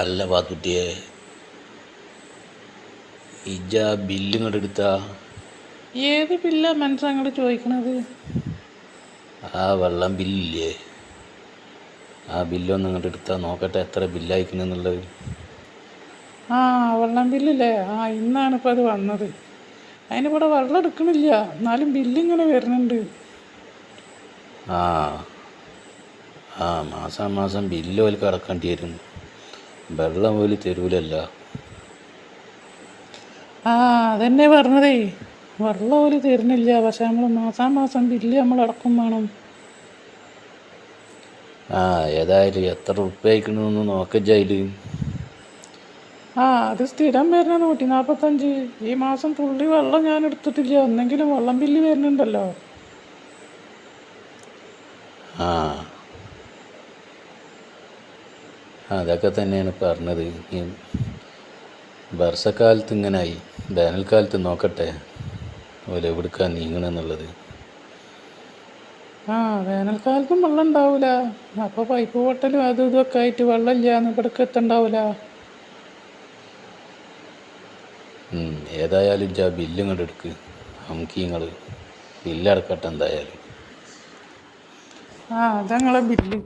അല്ല പാത്തുട്ടിയെ, ഇജ്ജാ ബില്ല് ഇങ്ങോട്ട് എടുത്താ? ഏത് ബില്ലാ മനസ്സാ അങ്ങോട്ട് ചോദിക്കണത്? ആ വെള്ളം ബില്ലില്ലേ, ആ ബില്ലൊന്ന് ഇങ്ങോട്ട് എടുത്താൽ നോക്കട്ടെ എത്ര ബില്ലയക്കണെന്നുള്ളത്. ആ, വെള്ളം ബില്ലില്ലേ? ഇന്നാണ് ഇപ്പോൾ അത് വന്നത്. അതിനിവിടെ വെള്ളം എടുക്കണില്ല, എന്നാലും ബില്ലിങ്ങനെ വരുന്നുണ്ട്. ആ ആ മാസം മാസം ബില്ല് ഓൽക്ക് അടക്കേണ്ടി വരും, വെള്ളം ഓല് തരൂലല്ല. അതന്നെ പറഞ്ഞതേ, വെള്ളം ഓല് തരുന്നില്ല, പക്ഷെ നമ്മൾ മാസം ബില്ല് നമ്മൾ അടക്കും വേണം. ഏതായാലും എത്ര ഉറുപ്പ്യ അയക്കണമെന്ന് നോക്കജ്ജയിൽ. അത് സ്ഥിരം വരുന്ന 145. ഈ മാസം തുള്ളി വെള്ളം ഞാൻ എടുത്തിട്ടില്ല, ഒന്നെങ്കിലും വെള്ളം ബില്ല് വരുന്നുണ്ടല്ലോ. ആ അതൊക്കെ തന്നെയാണ് പറഞ്ഞത്. ഈ വർഷക്കാലത്ത് ഇങ്ങനായി, വേനൽക്കാലത്ത് നോക്കട്ടെ ഓല് എവിടുക്കാണ് നീങ്ങണമെന്നുള്ളത്. വേനൽക്കാലത്തും വെള്ളം ഉണ്ടാവില്ല, അപ്പോൾ പൈപ്പ് പൊട്ടലും അതും ഇതൊക്കെ ആയിട്ട് വെള്ളം ഇല്ലാന്ന് ഇവിടേക്ക് എത്തണ്ടാവില്ല. ഏതായാലും ഇജ്ജാ ബില്ല് ഇങ്ങോട്ട് എടുക്ക്, നമുക്ക് നിങ്ങൾ ബില്ലടക്കട്ടെ എന്തായാലും. അതങ്ങളെ ബില്ല്.